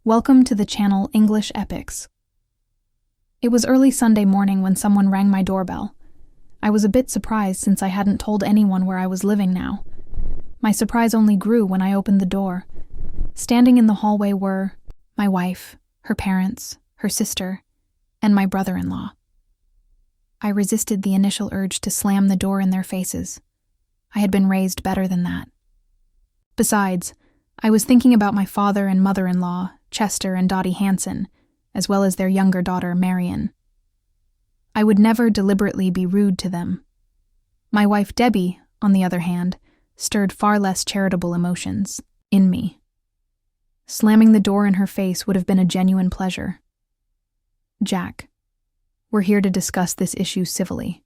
Welcome to the channel English Epics. It was early Sunday morning when someone rang my doorbell. I was a bit surprised since I hadn't told anyone where I was living now. My surprise only grew when I opened the door. Standing in the hallway were my wife, her parents, her sister, and my brother-in-law. I resisted the initial urge to slam the door in their faces. I had been raised better than that. Besides, I was thinking about my father and mother-in-law, Chester and Dottie Hanson, as well as their younger daughter, Marion. I would never deliberately be rude to them. My wife, Debbie, on the other hand, stirred far less charitable emotions in me. Slamming the door in her face would have been a genuine pleasure. Jack, we're here to discuss this issue civilly.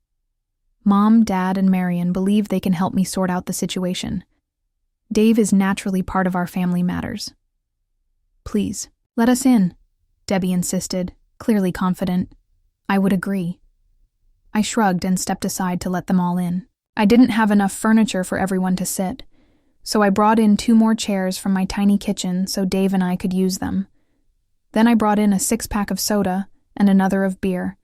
Mom, Dad, and Marion believe they can help me sort out the situation. Dave is naturally part of our family matters. Please, let us in, Debbie insisted, clearly confident. I would agree. I shrugged and stepped aside to let them all in. I didn't have enough furniture for everyone to sit, so I brought in 2 more chairs from my tiny kitchen so Dave and I could use them. Then I brought in a 6-pack of soda and another of beer,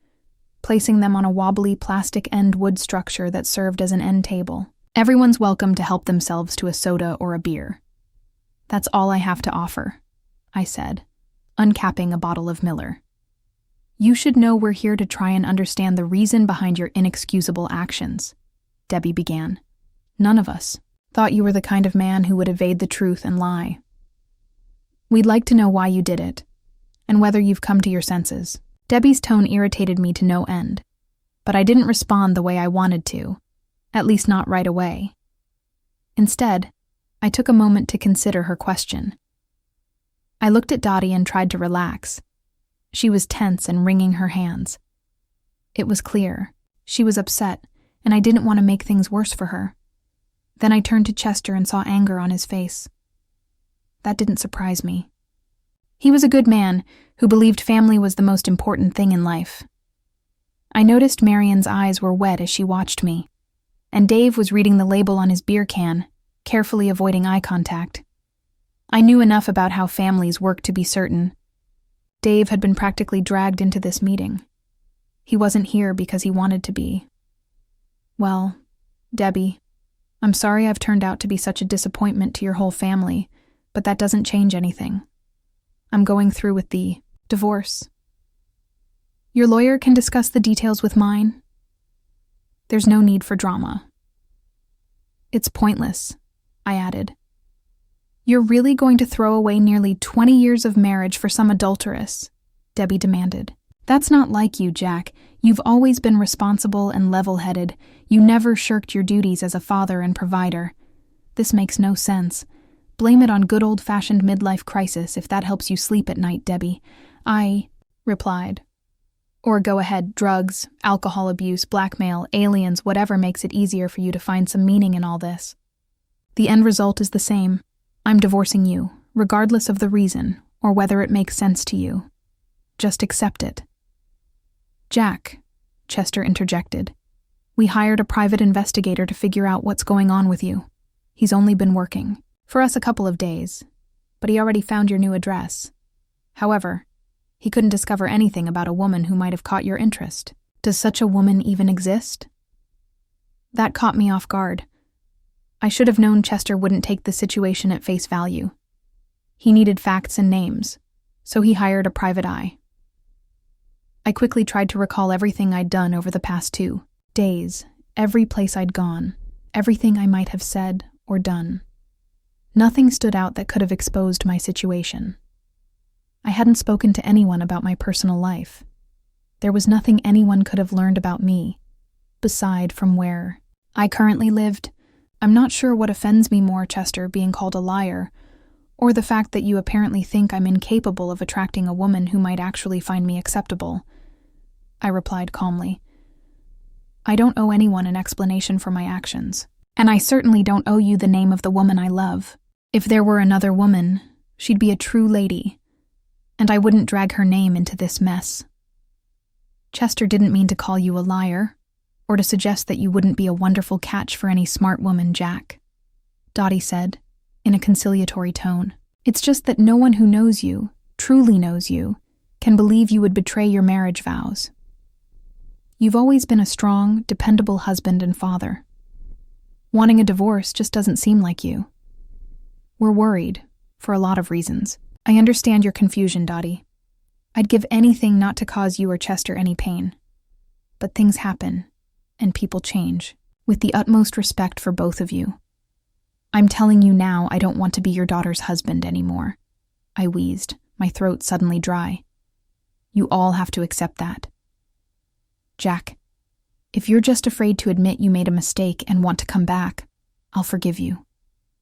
placing them on a wobbly plastic end wood structure that served as an end table. Everyone's welcome to help themselves to a soda or a beer. That's all I have to offer, I said, uncapping a bottle of Miller. You should know we're here to try and understand the reason behind your inexcusable actions, Debbie began. None of us thought you were the kind of man who would evade the truth and lie. We'd like to know why you did it, and whether you've come to your senses. Debbie's tone irritated me to no end, but I didn't respond the way I wanted to, at least not right away. Instead, I took a moment to consider her question. I looked at Dottie and tried to relax. She was tense and wringing her hands. It was clear. She was upset, and I didn't want to make things worse for her. Then I turned to Chester and saw anger on his face. That didn't surprise me. He was a good man who believed family was the most important thing in life. I noticed Marion's eyes were wet as she watched me, and Dave was reading the label on his beer can, carefully avoiding eye contact. I knew enough about how families work to be certain. Dave had been practically dragged into this meeting. He wasn't here because he wanted to be. Well, Debbie, I'm sorry I've turned out to be such a disappointment to your whole family, but that doesn't change anything. I'm going through with the divorce. Your lawyer can discuss the details with mine. There's no need for drama. It's pointless, I added. You're really going to throw away nearly 20 years of marriage for some adulteress, Debbie demanded. That's not like you, Jack. You've always been responsible and level-headed. You never shirked your duties as a father and provider. This makes no sense. Blame it on good old-fashioned midlife crisis if that helps you sleep at night, Debbie. I replied. Or go ahead, drugs, alcohol abuse, blackmail, aliens, whatever makes it easier for you to find some meaning in all this. The end result is the same. I'm divorcing you, regardless of the reason, or whether it makes sense to you. Just accept it. Jack, Chester interjected. We hired a private investigator to figure out what's going on with you. He's only been working for us a couple of days, but he already found your new address. However, he couldn't discover anything about a woman who might have caught your interest. Does such a woman even exist? That caught me off guard. I should have known Chester wouldn't take the situation at face value. He needed facts and names, so he hired a private eye. I quickly tried to recall everything I'd done over the past 2 days, every place I'd gone, everything I might have said or done. Nothing stood out that could have exposed my situation. I hadn't spoken to anyone about my personal life. There was nothing anyone could have learned about me, beside from where I currently lived. I'm not sure what offends me more, Chester, being called a liar, or the fact that you apparently think I'm incapable of attracting a woman who might actually find me acceptable. I replied calmly. I don't owe anyone an explanation for my actions, and I certainly don't owe you the name of the woman I love. If there were another woman, she'd be a true lady, and I wouldn't drag her name into this mess. Chester didn't mean to call you a liar, or to suggest that you wouldn't be a wonderful catch for any smart woman, Jack, Dottie said, in a conciliatory tone. It's just that no one who knows you, truly knows you, can believe you would betray your marriage vows. You've always been a strong, dependable husband and father. Wanting a divorce just doesn't seem like you. We're worried, for a lot of reasons. I understand your confusion, Dottie. I'd give anything not to cause you or Chester any pain. But things happen, and people change, with the utmost respect for both of you. I'm telling you now I don't want to be your daughter's husband anymore. I wheezed, my throat suddenly dry. You all have to accept that. Jack, if you're just afraid to admit you made a mistake and want to come back, I'll forgive you.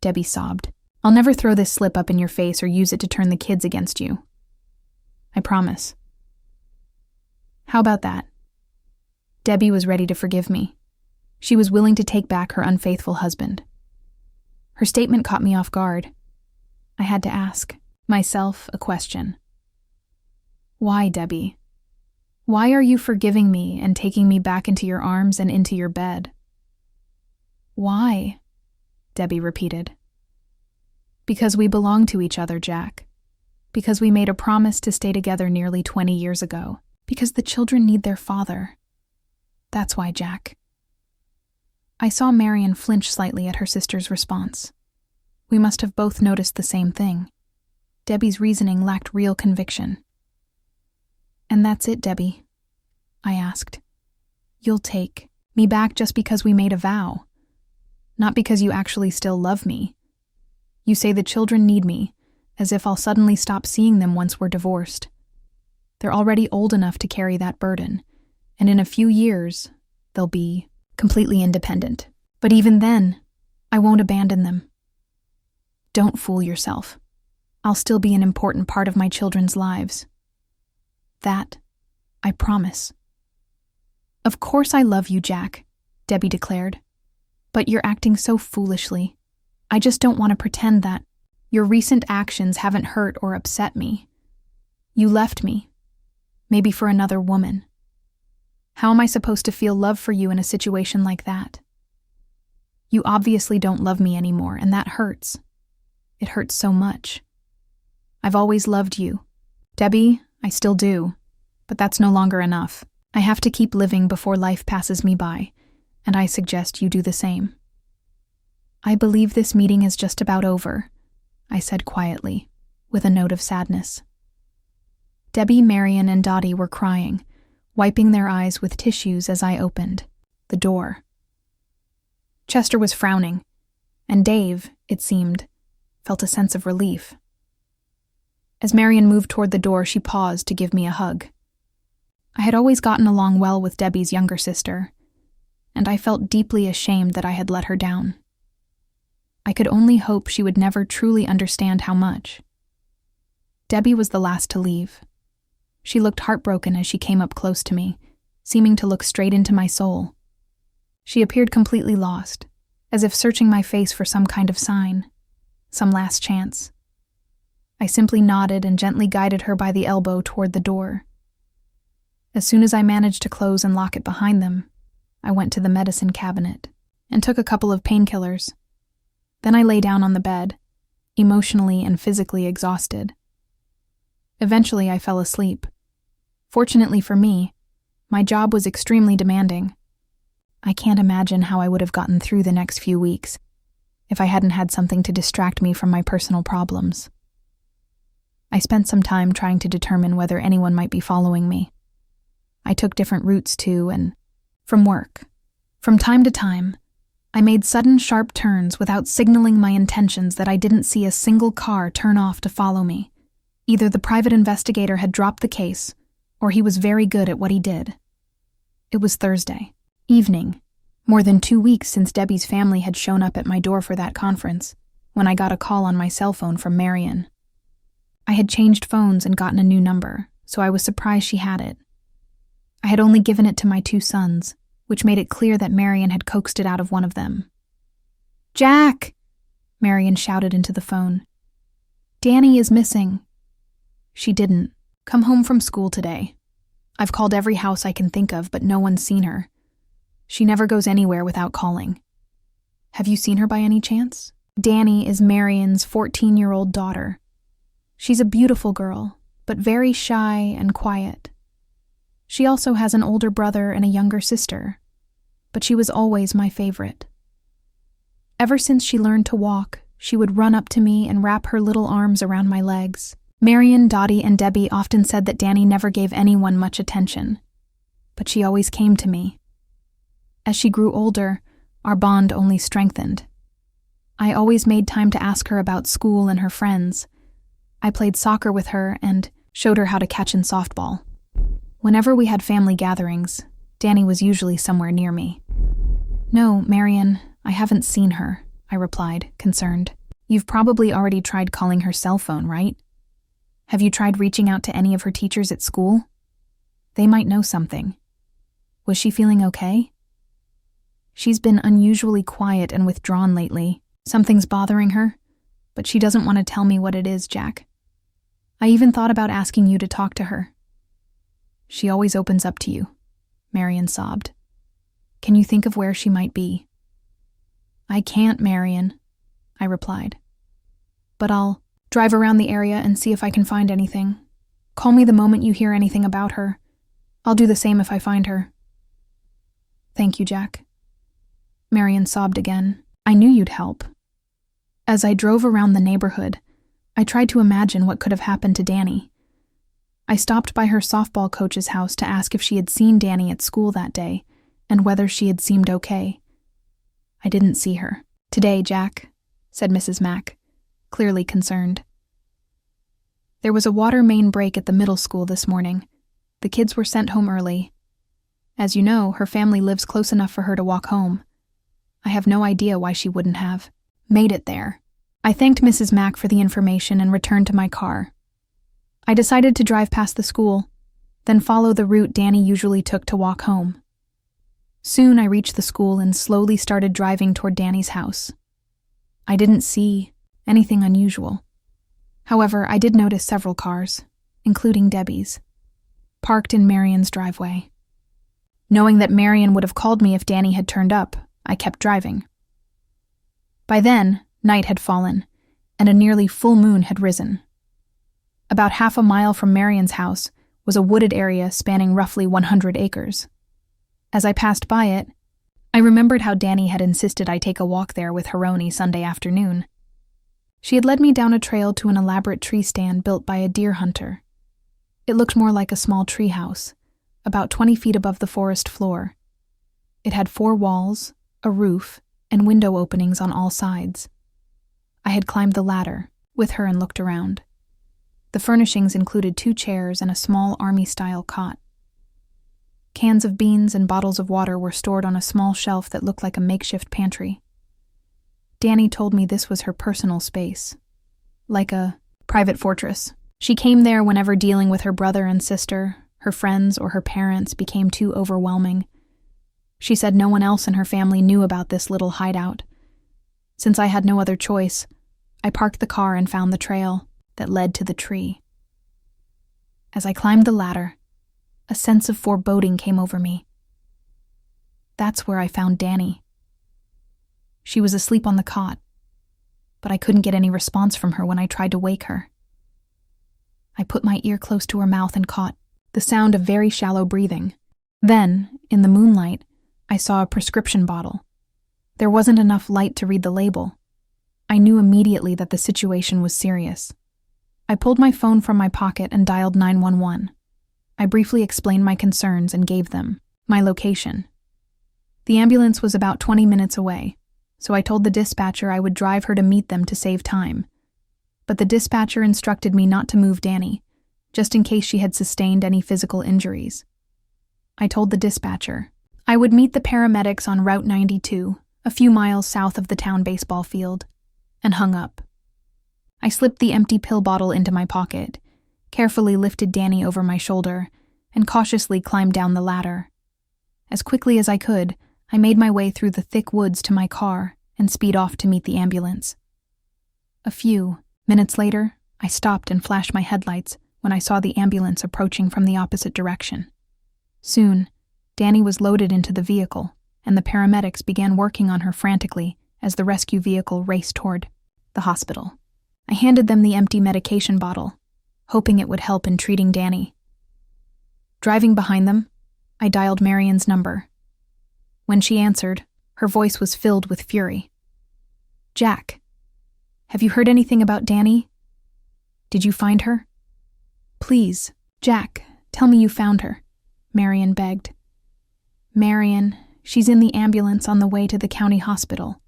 Debbie sobbed. I'll never throw this slip up in your face or use it to turn the kids against you. I promise. How about that? Debbie was ready to forgive me. She was willing to take back her unfaithful husband. Her statement caught me off guard. I had to ask myself a question. Why, Debbie? Why are you forgiving me and taking me back into your arms and into your bed? Why? Debbie repeated. Because we belong to each other, Jack. Because we made a promise to stay together nearly 20 years ago. Because the children need their father. That's why, Jack. I saw Marian flinch slightly at her sister's response. We must have both noticed the same thing. Debbie's reasoning lacked real conviction. And that's it, Debbie? I asked. You'll take me back just because we made a vow. Not because you actually still love me. You say the children need me, as if I'll suddenly stop seeing them once we're divorced. They're already old enough to carry that burden, and in a few years, they'll be completely independent. But even then, I won't abandon them. Don't fool yourself. I'll still be an important part of my children's lives. That, I promise. Of course I love you, Jack, Debbie declared. But you're acting so foolishly. I just don't want to pretend that your recent actions haven't hurt or upset me. You left me, maybe for another woman. How am I supposed to feel love for you in a situation like that? You obviously don't love me anymore, and that hurts. It hurts so much. I've always loved you. Debbie, I still do, but that's no longer enough. I have to keep living before life passes me by, and I suggest you do the same. I believe this meeting is just about over, I said quietly, with a note of sadness. Debbie, Marian, and Dottie were crying, wiping their eyes with tissues as I opened the door. Chester was frowning, and Dave, it seemed, felt a sense of relief. As Marian moved toward the door, she paused to give me a hug. I had always gotten along well with Debbie's younger sister, and I felt deeply ashamed that I had let her down. I could only hope she would never truly understand how much. Debbie was the last to leave. She looked heartbroken as she came up close to me, seeming to look straight into my soul. She appeared completely lost, as if searching my face for some kind of sign, some last chance. I simply nodded and gently guided her by the elbow toward the door. As soon as I managed to close and lock it behind them, I went to the medicine cabinet and took a couple of painkillers. Then I lay down on the bed, emotionally and physically exhausted. Eventually, I fell asleep. Fortunately for me, my job was extremely demanding. I can't imagine how I would have gotten through the next few weeks if I hadn't had something to distract me from my personal problems. I spent some time trying to determine whether anyone might be following me. I took different routes to and from work. From time to time, I made sudden sharp turns without signaling my intentions that I didn't see a single car turn off to follow me. Either the private investigator had dropped the case, or he was very good at what he did. It was Thursday evening, more than 2 weeks since Debbie's family had shown up at my door for that conference, when I got a call on my cell phone from Marian. I had changed phones and gotten a new number, so I was surprised she had it. I had only given it to my 2 sons, which made it clear that Marian had coaxed it out of one of them. "Jack!" Marian shouted into the phone. "Danny is missing." She didn't come home from school today. I've called every house I can think of, but no one's seen her. She never goes anywhere without calling. Have you seen her by any chance? Danny is Marian's 14-year-old daughter. She's a beautiful girl, but very shy and quiet. She also has an older brother and a younger sister, but she was always my favorite. Ever since she learned to walk, she would run up to me and wrap her little arms around my legs. Marion, Dottie, and Debbie often said that Danny never gave anyone much attention, but she always came to me. As she grew older, our bond only strengthened. I always made time to ask her about school and her friends. I played soccer with her and showed her how to catch in softball. Whenever we had family gatherings, Danny was usually somewhere near me. "No, Marion, I haven't seen her," I replied, concerned. "You've probably already tried calling her cell phone, right? Have you tried reaching out to any of her teachers at school? They might know something. Was she feeling okay?" "She's been unusually quiet and withdrawn lately. Something's bothering her, but she doesn't want to tell me what it is, Jack. I even thought about asking you to talk to her." "She always opens up to you," Marion sobbed. "Can you think of where she might be?" "I can't, Marion," I replied. "But I'll drive around the area and see if I can find anything. Call me the moment you hear anything about her. I'll do the same if I find her." "Thank you, Jack." Marion sobbed again. "I knew you'd help." As I drove around the neighborhood, I tried to imagine what could have happened to Danny. I stopped by her softball coach's house to ask if she had seen Danny at school that day and whether she had seemed okay. I didn't see her. "Today, Jack," said Mrs. Mack, clearly concerned. There was a water main break at the middle school this morning. The kids were sent home early. As you know, her family lives close enough for her to walk home. I have no idea why she wouldn't have made it there. I thanked Mrs. Mack for the information and returned to my car. I decided to drive past the school, then follow the route Danny usually took to walk home. Soon I reached the school and slowly started driving toward Danny's house. I didn't see anything unusual. However, I did notice several cars, including Debbie's, parked in Marion's driveway. Knowing that Marion would have called me if Danny had turned up, I kept driving. By then, night had fallen, and a nearly full moon had risen. About half a mile from Marion's house was a wooded area spanning roughly 100 acres. As I passed by it, I remembered how Danny had insisted I take a walk there with Haroni Sunday afternoon. She had led me down a trail to an elaborate tree stand built by a deer hunter. It looked more like a small tree house, about 20 feet above the forest floor. It had 4 walls, a roof, and window openings on all sides. I had climbed the ladder with her and looked around. The furnishings included 2 chairs and a small army-style cot. Cans of beans and bottles of water were stored on a small shelf that looked like a makeshift pantry. Danny told me this was her personal space, like a private fortress. She came there whenever dealing with her brother and sister, her friends, or her parents became too overwhelming. She said no one else in her family knew about this little hideout. Since I had no other choice, I parked the car and found the trail that led to the tree. As I climbed the ladder, a sense of foreboding came over me. That's where I found Danny. She was asleep on the cot, but I couldn't get any response from her when I tried to wake her. I put my ear close to her mouth and caught the sound of very shallow breathing. Then, in the moonlight, I saw a prescription bottle. There wasn't enough light to read the label. I knew immediately that the situation was serious. I pulled my phone from my pocket and dialed 911. I briefly explained my concerns and gave them my location. The ambulance was about 20 minutes away, so I told the dispatcher I would drive her to meet them to save time. But the dispatcher instructed me not to move Danny, just in case she had sustained any physical injuries. I told the dispatcher I would meet the paramedics on Route 92, a few miles south of the town baseball field, and hung up. I slipped the empty pill bottle into my pocket, carefully lifted Danny over my shoulder, and cautiously climbed down the ladder. As quickly as I could, I made my way through the thick woods to my car and speed off to meet the ambulance. A few minutes later, I stopped and flashed my headlights when I saw the ambulance approaching from the opposite direction. Soon, Danny was loaded into the vehicle, and the paramedics began working on her frantically as the rescue vehicle raced toward the hospital. I handed them the empty medication bottle. hoping it would help in treating Danny. Driving behind them, I dialed Marion's number. When she answered, her voice was filled with fury. "Jack, have you heard anything about Danny? Did you find her? Please, Jack, tell me you found her," Marion begged. "Marion, she's in the ambulance on the way to the county hospital.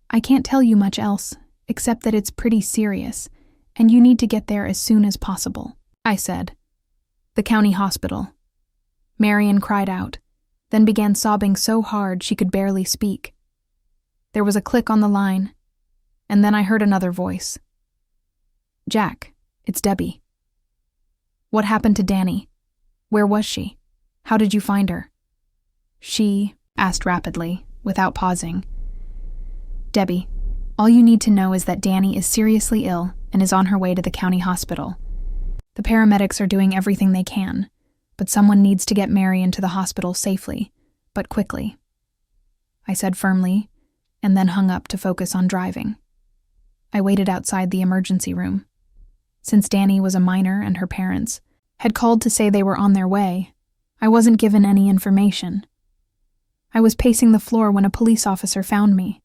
I can't tell you much else, except that it's pretty serious, and you need to get there as soon as possible," I said. "The county hospital." Marion cried out, then began sobbing so hard she could barely speak. There was a click on the line, and then I heard another voice. "Jack, it's Debbie. What happened to Danny? Where was she? How did you find her?" She asked rapidly, without pausing. "Debbie, all you need to know is that Danny is seriously ill and is on her way to the county hospital. The paramedics are doing everything they can, but someone needs to get Marion to the hospital safely, but quickly," I said firmly, and then hung up to focus on driving. I waited outside the emergency room. Since Danny was a minor and her parents had called to say they were on their way, I wasn't given any information. I was pacing the floor when a police officer found me.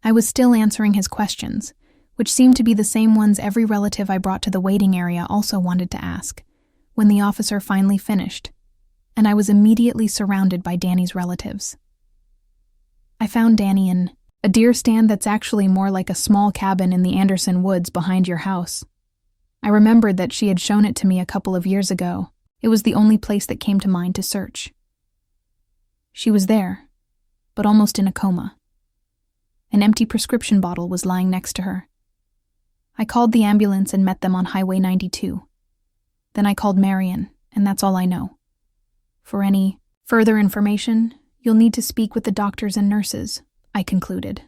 I was still answering his questions, which seemed to be the same ones every relative I brought to the waiting area also wanted to ask, when the officer finally finished, and I was immediately surrounded by Danny's relatives. I found Danny in a deer stand that's actually more like a small cabin in the Anderson woods behind your house. I remembered that she had shown it to me a couple of years ago. It was the only place that came to mind to search. She was there, but almost in a coma. An empty prescription bottle was lying next to her. I called the ambulance and met them on Highway 92. Then I called Marion, and that's all I know. For any further information, you'll need to speak with the doctors and nurses, I concluded.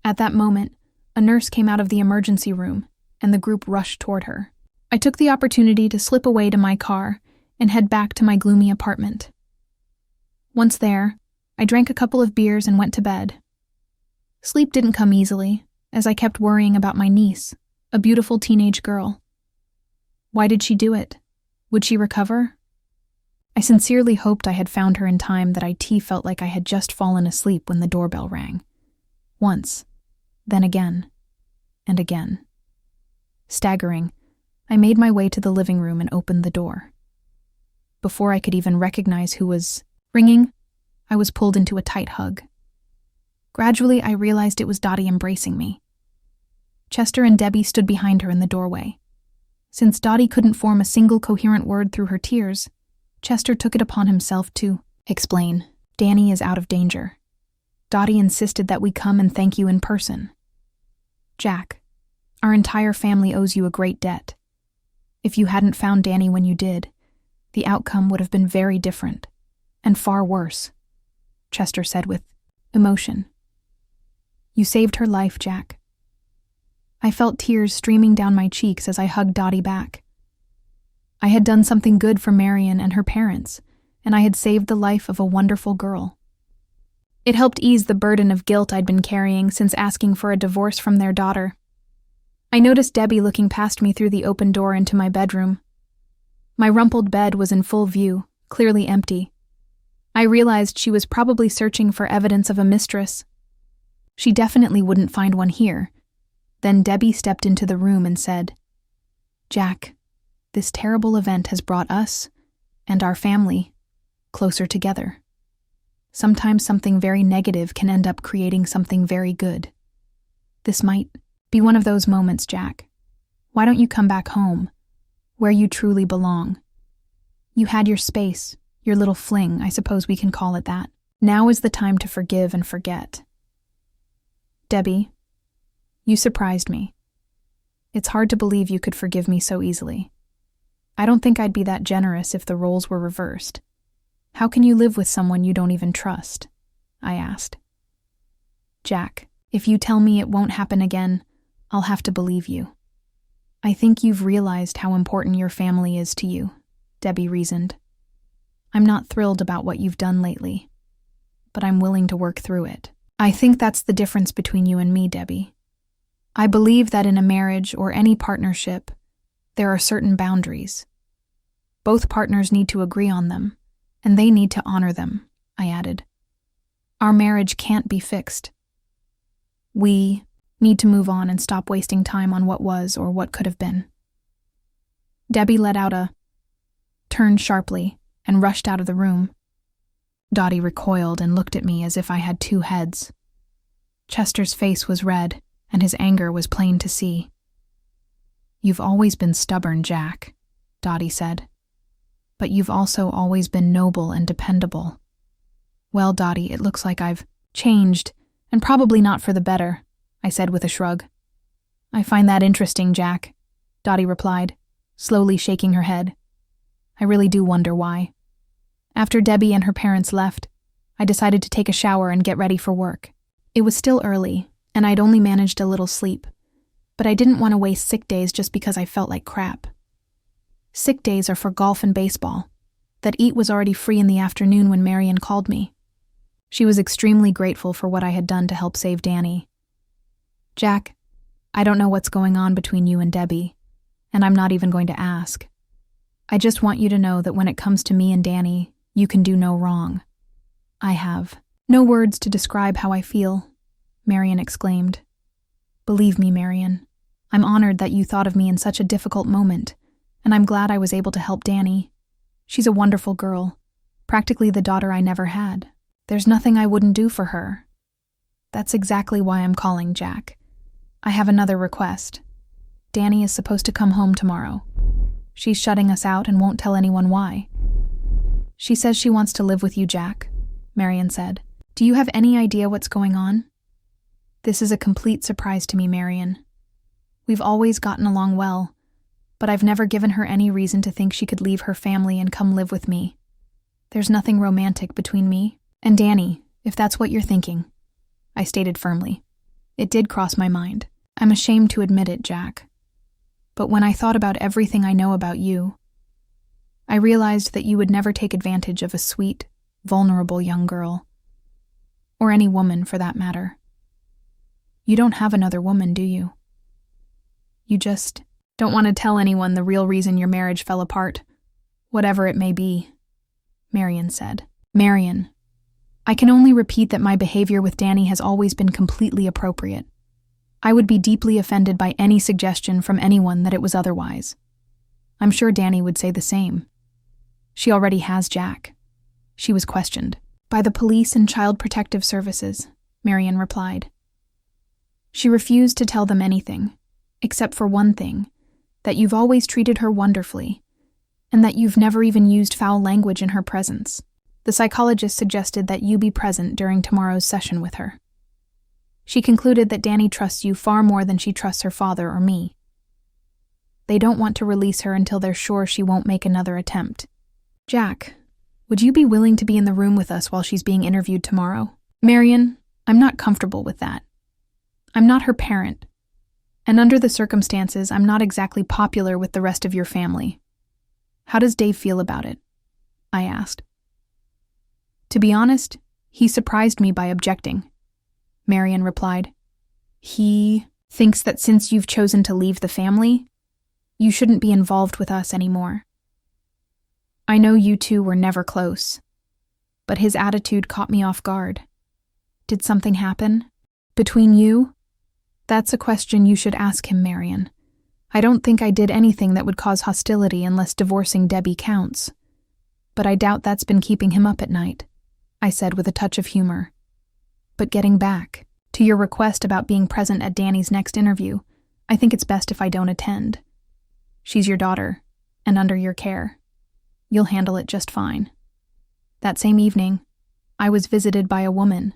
At that moment, a nurse came out of the emergency room, and the group rushed toward her. I took the opportunity to slip away to my car and head back to my gloomy apartment. Once there, I drank a couple of beers and went to bed. Sleep didn't come easily, as I kept worrying about my niece, a beautiful teenage girl. Why did she do it? Would she recover? I sincerely hoped I had found her in time that IT felt like I had just fallen asleep when the doorbell rang. Once, then again, and again. Staggering, I made my way to the living room and opened the door. Before I could even recognize who was ringing, I was pulled into a tight hug. Gradually, I realized it was Dottie embracing me. Chester and Debbie stood behind her in the doorway. Since Dottie couldn't form a single coherent word through her tears, Chester took it upon himself to explain, "Danny is out of danger. Dottie insisted that we come and thank you in person. Jack, our entire family owes you a great debt. If you hadn't found Danny when you did, the outcome would have been very different, and far worse," Chester said with emotion. "You saved her life, Jack." I felt tears streaming down my cheeks as I hugged Dottie back. I had done something good for Marion and her parents, and I had saved the life of a wonderful girl. It helped ease the burden of guilt I'd been carrying since asking for a divorce from their daughter. I noticed Debbie looking past me through the open door into my bedroom. My rumpled bed was in full view, clearly empty. I realized she was probably searching for evidence of a mistress. She definitely wouldn't find one here. Then Debbie stepped into the room and said, "Jack, this terrible event has brought us, and our family, closer together. Sometimes something very negative can end up creating something very good. This might be one of those moments, Jack. Why don't you come back home, where you truly belong? You had your space, your little fling, I suppose we can call it that. Now is the time to forgive and forget." Debbie, you surprised me. It's hard to believe you could forgive me so easily. I don't think I'd be that generous if the roles were reversed. How can you live with someone you don't even trust? I asked. Jack, if you tell me it won't happen again, I'll have to believe you. I think you've realized how important your family is to you, Debbie reasoned. I'm not thrilled about what you've done lately, but I'm willing to work through it. I think that's the difference between you and me, Debbie. I believe that in a marriage or any partnership, There are certain boundaries. Both partners need to agree on them, and they need to honor them, I added. Our marriage can't be fixed. We need to move on and stop wasting time on what was or what could have been. Debbie let out a turned sharply and rushed out of the room. Dottie recoiled and looked at me as if I had two heads. Chester's face was red, and his anger was plain to see. You've always been stubborn, Jack, Dottie said. But you've also always been noble and dependable. Well, Dottie, it looks like I've changed, and probably not for the better, I said with a shrug. I find that interesting, Jack, Dottie replied, slowly shaking her head. I really do wonder why. After Debbie and her parents left, I decided to take a shower and get ready for work. It was still early, and I'd only managed a little sleep, but I didn't want to waste sick days just because I felt like crap. Sick days are for golf and baseball. That eat was already free in the afternoon when Marion called me. She was extremely grateful for what I had done to help save Danny. Jack, I don't know what's going on between you and Debbie, and I'm not even going to ask. I just want you to know that when it comes to me and Danny, you can do no wrong. I have no words to describe how I feel, Marion exclaimed. Believe me, Marion, I'm honored that you thought of me in such a difficult moment, and I'm glad I was able to help Danny. She's a wonderful girl, practically the daughter I never had. There's nothing I wouldn't do for her. That's exactly why I'm calling, Jack. I have another request. Danny is supposed to come home tomorrow. She's shutting us out and won't tell anyone why. She says she wants to live with you, Jack, Marion said. Do you have any idea what's going on? This is a complete surprise to me, Marion. We've always gotten along well, but I've never given her any reason to think she could leave her family and come live with me. There's nothing romantic between me and Danny, if that's what you're thinking, I stated firmly. It did cross my mind. I'm ashamed to admit it, Jack. But when I thought about everything I know about you, I realized that you would never take advantage of a sweet, vulnerable young girl. Or any woman, for that matter. You don't have another woman, do you? You just don't want to tell anyone the real reason your marriage fell apart, whatever it may be, Marion said. Marion, I can only repeat that my behavior with Danny has always been completely appropriate. I would be deeply offended by any suggestion from anyone that it was otherwise. I'm sure Danny would say the same. She already has Jack. She was questioned by the police and Child Protective Services, Marion replied. She refused to tell them anything, except for one thing, that you've always treated her wonderfully, and that you've never even used foul language in her presence. The psychologist suggested that you be present during tomorrow's session with her. She concluded that Danny trusts you far more than she trusts her father or me. They don't want to release her until they're sure she won't make another attempt. Jack, would you be willing to be in the room with us while she's being interviewed tomorrow? Marion, I'm not comfortable with that. I'm not her parent, and under the circumstances, I'm not exactly popular with the rest of your family. How does Dave feel about it? I asked. To be honest, he surprised me by objecting, Marion replied. He thinks that since you've chosen to leave the family, you shouldn't be involved with us anymore. I know you two were never close, but his attitude caught me off guard. Did something happen? Between you? That's a question you should ask him, Marion. I don't think I did anything that would cause hostility unless divorcing Debbie counts. But I doubt that's been keeping him up at night, I said with a touch of humor. But getting back to your request about being present at Danny's next interview, I think it's best if I don't attend. She's your daughter, and under your care. You'll handle it just fine. That same evening, I was visited by a woman,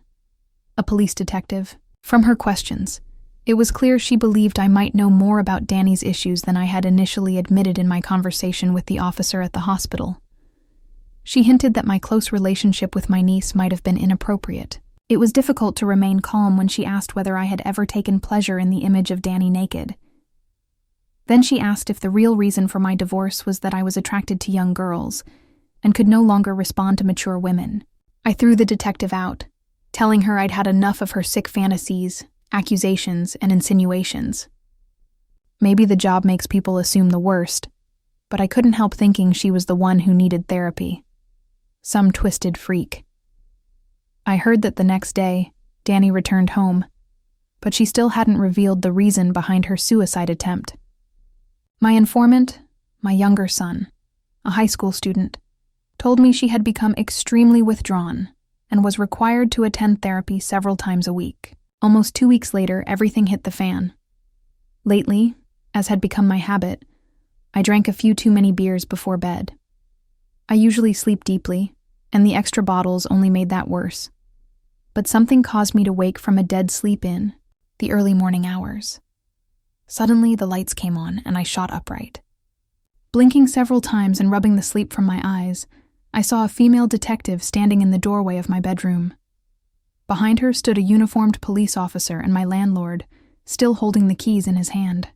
a police detective. From her questions, it was clear she believed I might know more about Danny's issues than I had initially admitted in my conversation with the officer at the hospital. She hinted that my close relationship with my niece might have been inappropriate. It was difficult to remain calm when she asked whether I had ever taken pleasure in the image of Danny naked. Then she asked if the real reason for my divorce was that I was attracted to young girls and could no longer respond to mature women. I threw the detective out, telling her I'd had enough of her sick fantasies, accusations, and insinuations. Maybe the job makes people assume the worst, but I couldn't help thinking she was the one who needed therapy. Some twisted freak. I heard that the next day, Danny returned home, but she still hadn't revealed the reason behind her suicide attempt. My informant, my younger son, a high school student, told me she had become extremely withdrawn and was required to attend therapy several times a week. Almost 2 weeks later, everything hit the fan. Lately, as had become my habit, I drank a few too many beers before bed. I usually sleep deeply, and the extra bottles only made that worse. But something caused me to wake from a dead sleep in the early morning hours. Suddenly, the lights came on, and I shot upright. Blinking several times and rubbing the sleep from my eyes, I saw a female detective standing in the doorway of my bedroom. Behind her stood a uniformed police officer and my landlord, still holding the keys in his hand.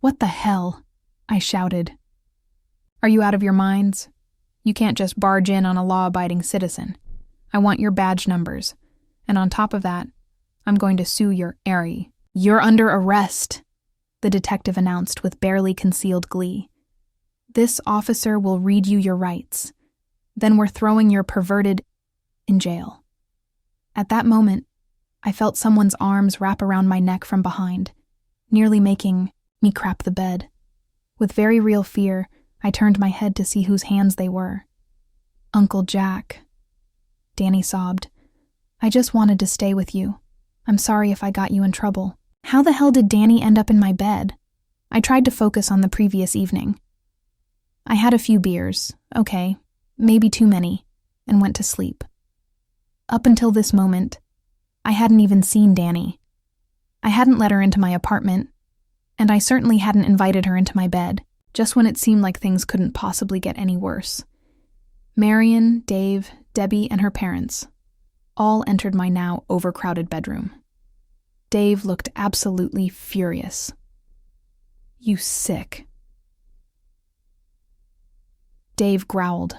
"What the hell?" I shouted. "Are you out of your minds? You can't just barge in on a law-abiding citizen. I want your badge numbers. And on top of that, I'm going to sue your Airy. You're under arrest," the detective announced with barely concealed glee. "This officer will read you your rights. Then we're throwing your perverted in jail." At that moment, I felt someone's arms wrap around my neck from behind, nearly making me crap the bed. With very real fear, I turned my head to see whose hands they were. "Uncle Jack," Danny sobbed. "I just wanted to stay with you. I'm sorry if I got you in trouble." How the hell did Danny end up in my bed? I tried to focus on the previous evening. I had a few beers, okay, maybe too many, and went to sleep. Up until this moment, I hadn't even seen Danny. I hadn't let her into my apartment, and I certainly hadn't invited her into my bed, just when it seemed like things couldn't possibly get any worse. Marion, Dave, Debbie, and her parents all entered my now overcrowded bedroom. Dave looked absolutely furious. "You sick." Dave growled,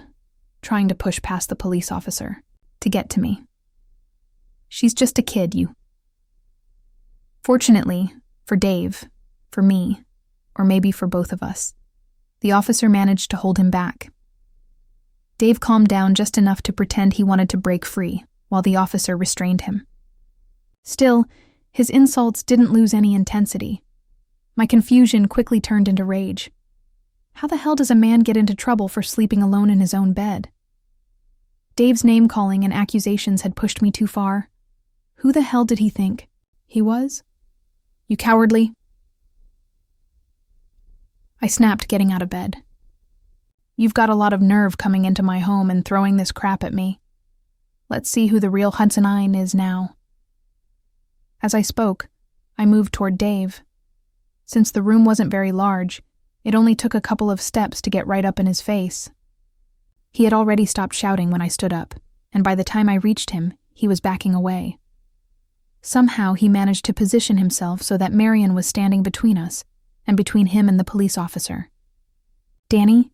trying to push past the police officer, to get to me. "She's just a kid, you." Fortunately, for Dave, for me, or maybe for both of us, the officer managed to hold him back. Dave calmed down just enough to pretend he wanted to break free, while the officer restrained him. Still, his insults didn't lose any intensity. My confusion quickly turned into rage. How the hell does a man get into trouble for sleeping alone in his own bed? Dave's name-calling and accusations had pushed me too far. Who the hell did he think he was? "You cowardly." I snapped, getting out of bed. "You've got a lot of nerve coming into my home and throwing this crap at me. Let's see who the real Hudsonine is now." As I spoke, I moved toward Dave. Since the room wasn't very large, it only took a couple of steps to get right up in his face. He had already stopped shouting when I stood up, and by the time I reached him, he was backing away. Somehow he managed to position himself so that Marion was standing between us, and between him and the police officer. "Danny,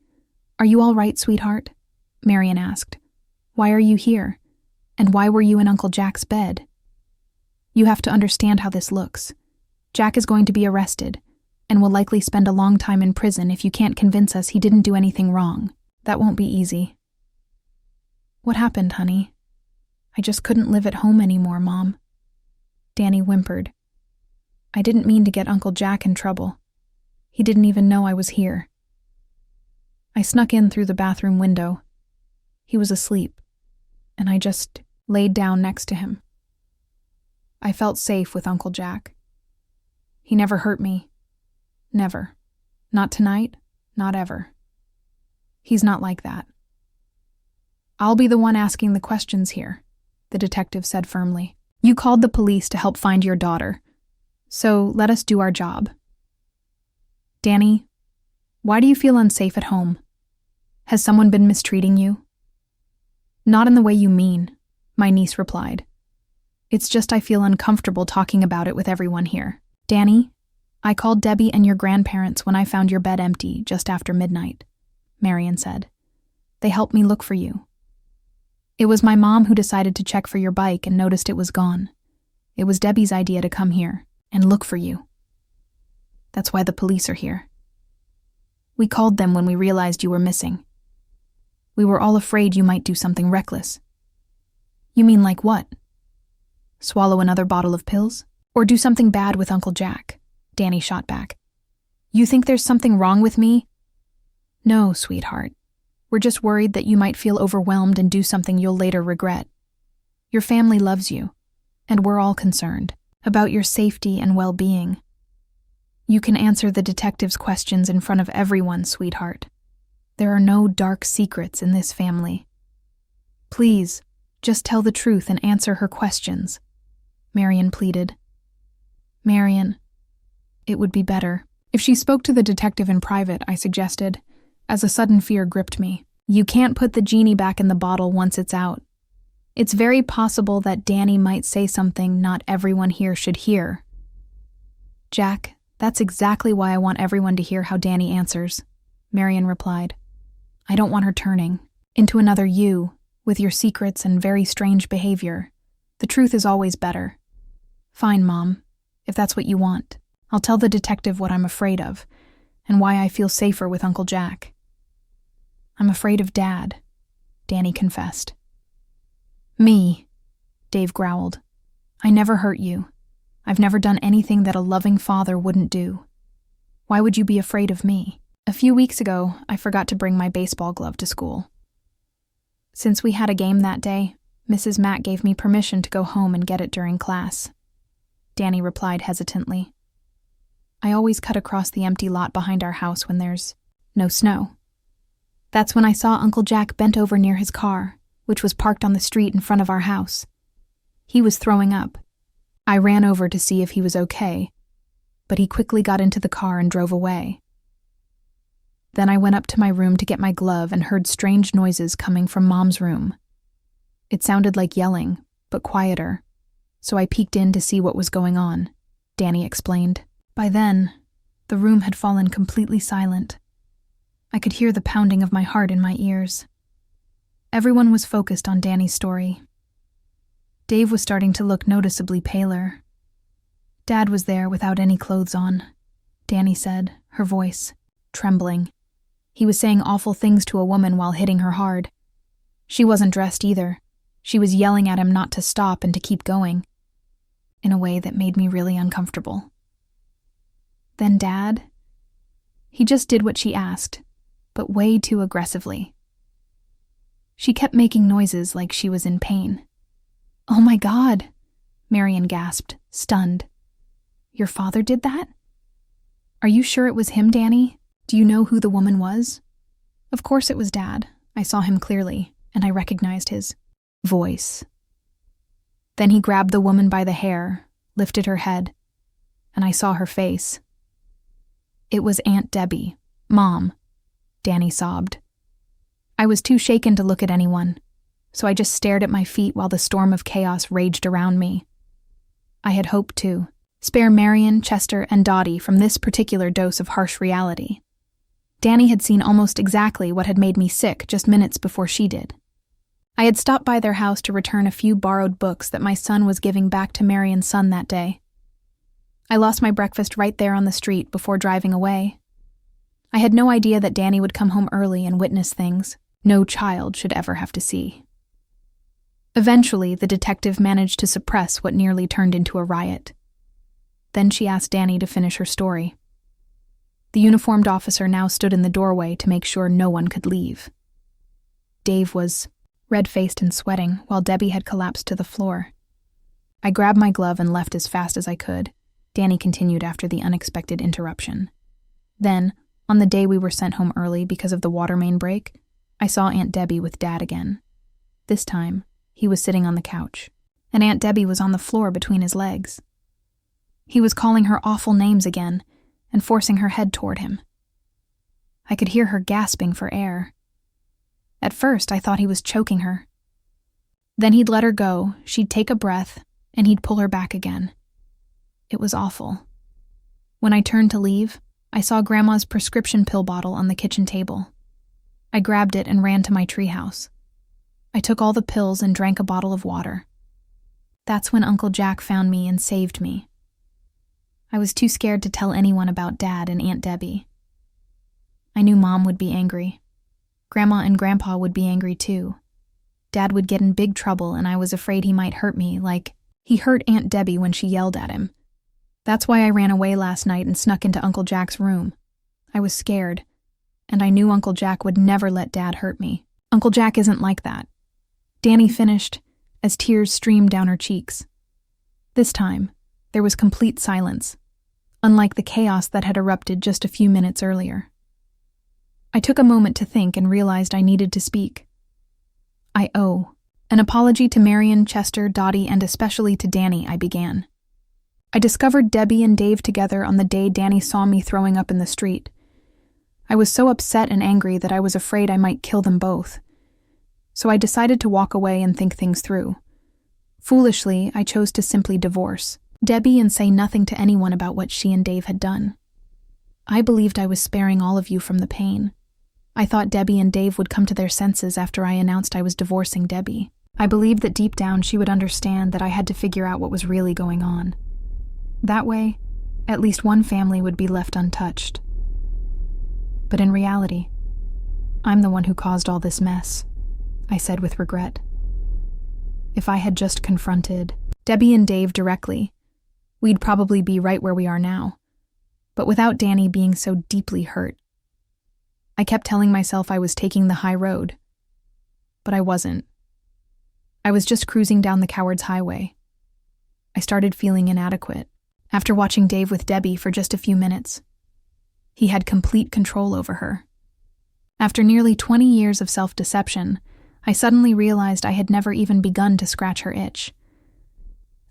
are you all right, sweetheart?" Marion asked. "Why are you here? And why were you in Uncle Jack's bed? You have to understand how this looks. Jack is going to be arrested, and will likely spend a long time in prison if you can't convince us he didn't do anything wrong. That won't be easy." "What happened, honey?" "I just couldn't live at home anymore, Mom." Danny whimpered. "I didn't mean to get Uncle Jack in trouble. He didn't even know I was here." I snuck in through the bathroom window. He was asleep, and I just laid down next to him. I felt safe with Uncle Jack. He never hurt me. Never. Not tonight, not ever. He's not like that. "I'll be the one asking the questions here," the detective said firmly. "You called the police to help find your daughter, so let us do our job. Danny, why do you feel unsafe at home? Has someone been mistreating you?" "Not in the way you mean," my niece replied. "It's just I feel uncomfortable talking about it with everyone here." "Danny, I called Debbie and your grandparents when I found your bed empty just after midnight," Marion said. "They helped me look for you. It was my mom who decided to check for your bike and noticed it was gone. It was Debbie's idea to come here and look for you." That's why the police are here. We called them when we realized you were missing. We were all afraid you might do something reckless." "You mean like what? Swallow another bottle of pills? Or do something bad with Uncle Jack?" Danny shot back. "You think there's something wrong with me?" "No, sweetheart. We're just worried that you might feel overwhelmed and do something you'll later regret. Your family loves you, and we're all concerned about your safety and well-being. You can answer the detective's questions in front of everyone, sweetheart. There are no dark secrets in this family. Please, just tell the truth and answer her questions," Marion pleaded. "Marion, it would be better if she spoke to the detective in private," I suggested, as a sudden fear gripped me. "You can't put the genie back in the bottle once it's out. It's very possible that Danny might say something not everyone here should hear." "Jack, that's exactly why I want everyone to hear how Danny answers," Marion replied. "I don't want her turning into another you, with your secrets and very strange behavior. The truth is always better." "Fine, Mom, if that's what you want. I'll tell the detective what I'm afraid of, and why I feel safer with Uncle Jack." "I'm afraid of Dad," Danny confessed. "Me," Dave growled. "I never hurt you. I've never done anything that a loving father wouldn't do. Why would you be afraid of me? A few weeks ago, I forgot to bring my baseball glove to school. Since we had a game that day, Mrs. Mack gave me permission to go home and get it during class," Danny replied hesitantly. "I always cut across the empty lot behind our house when there's no snow. That's when I saw Uncle Jack bent over near his car, which was parked on the street in front of our house. He was throwing up. I ran over to see if he was okay, but he quickly got into the car and drove away. Then I went up to my room to get my glove and heard strange noises coming from Mom's room. It sounded like yelling, but quieter, so I peeked in to see what was going on," Danny explained. By then, the room had fallen completely silent. I could hear the pounding of my heart in my ears. Everyone was focused on Danny's story. Dave was starting to look noticeably paler. "Dad was there without any clothes on," Danny said, her voice trembling. "He was saying awful things to a woman while hitting her hard. She wasn't dressed either. She was yelling at him not to stop and to keep going, in a way that made me really uncomfortable. Then Dad, he just did what she asked, but way too aggressively. She kept making noises like she was in pain." "Oh my God," Marion gasped, stunned. "Your father did that? Are you sure it was him, Danny? Do you know who the woman was?" "Of course it was Dad. I saw him clearly, and I recognized his voice." Then he grabbed the woman by the hair, lifted her head, and I saw her face. "It was Aunt Debbie, Mom," Danny sobbed. I was too shaken to look at anyone, so I just stared at my feet while the storm of chaos raged around me. I had hoped to spare Marion, Chester, and Dottie from this particular dose of harsh reality. Danny had seen almost exactly what had made me sick just minutes before she did. I had stopped by their house to return a few borrowed books that my son was giving back to Marion's son that day. I lost my breakfast right there on the street before driving away. I had no idea that Danny would come home early and witness things no child should ever have to see. Eventually, the detective managed to suppress what nearly turned into a riot. Then she asked Danny to finish her story. The uniformed officer now stood in the doorway to make sure no one could leave. Dave was red-faced and sweating, while Debbie had collapsed to the floor. I grabbed my glove and left as fast as I could. Danny continued after the unexpected interruption. Then, on the day we were sent home early because of the water main break, I saw Aunt Debbie with Dad again. This time, he was sitting on the couch, and Aunt Debbie was on the floor between his legs. He was calling her awful names again and forcing her head toward him. I could hear her gasping for air. At first, I thought he was choking her. Then he'd let her go, she'd take a breath, and he'd pull her back again. It was awful. When I turned to leave, I saw Grandma's prescription pill bottle on the kitchen table. I grabbed it and ran to my treehouse. I took all the pills and drank a bottle of water. That's when Uncle Jack found me and saved me. I was too scared to tell anyone about Dad and Aunt Debbie. I knew Mom would be angry. Grandma and Grandpa would be angry too. Dad would get in big trouble, and I was afraid he might hurt me, like he hurt Aunt Debbie when she yelled at him. That's why I ran away last night and snuck into Uncle Jack's room. I was scared, and I knew Uncle Jack would never let Dad hurt me. Uncle Jack isn't like that. Danny finished as tears streamed down her cheeks. This time, there was complete silence, unlike the chaos that had erupted just a few minutes earlier. I took a moment to think and realized I needed to speak. I owe an apology to Marion, Chester, Dottie, and especially to Danny, I began. I discovered Debbie and Dave together on the day Danny saw me throwing up in the street. I was so upset and angry that I was afraid I might kill them both. So I decided to walk away and think things through. Foolishly, I chose to simply divorce Debbie and say nothing to anyone about what she and Dave had done. I believed I was sparing all of you from the pain. I thought Debbie and Dave would come to their senses after I announced I was divorcing Debbie. I believed that deep down she would understand that I had to figure out what was really going on. That way, at least one family would be left untouched. But in reality, I'm the one who caused all this mess, I said with regret. If I had just confronted Debbie and Dave directly, we'd probably be right where we are now, but without Danny being so deeply hurt. I kept telling myself I was taking the high road, but I wasn't. I was just cruising down the coward's highway. I started feeling inadequate after watching Dave with Debbie for just a few minutes. He had complete control over her. After nearly 20 years of self-deception, I suddenly realized I had never even begun to scratch her itch.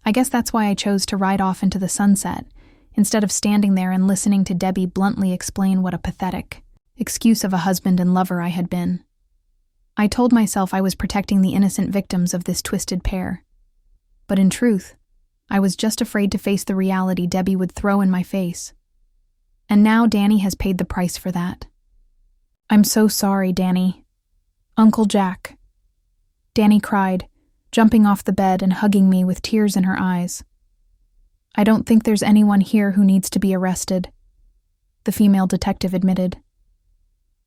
I guess that's why I chose to ride off into the sunset, instead of standing there and listening to Debbie bluntly explain what a pathetic excuse of a husband and lover I had been. I told myself I was protecting the innocent victims of this twisted pair. But in truth, I was just afraid to face the reality Debbie would throw in my face. And now Danny has paid the price for that. I'm so sorry, Danny. Uncle Jack. Danny cried, jumping off the bed and hugging me with tears in her eyes. I don't think there's anyone here who needs to be arrested, the female detective admitted.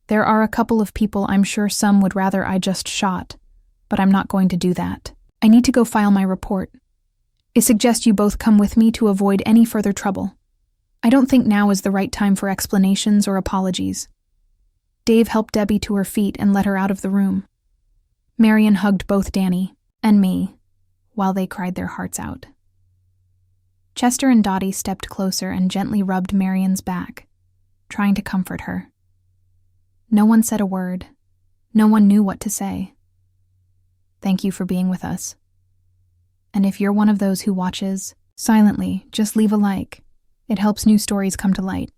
There are a couple of people I'm sure some would rather I just shot, but I'm not going to do that. I need to go file my report. I suggest you both come with me to avoid any further trouble. I don't think now is the right time for explanations or apologies. Dave helped Debbie to her feet and led her out of the room. Marion hugged both Danny and me while they cried their hearts out. Chester and Dottie stepped closer and gently rubbed Marion's back, trying to comfort her. No one said a word. No one knew what to say. Thank you for being with us. And if you're one of those who watches silently, just leave a like. It helps new stories come to light.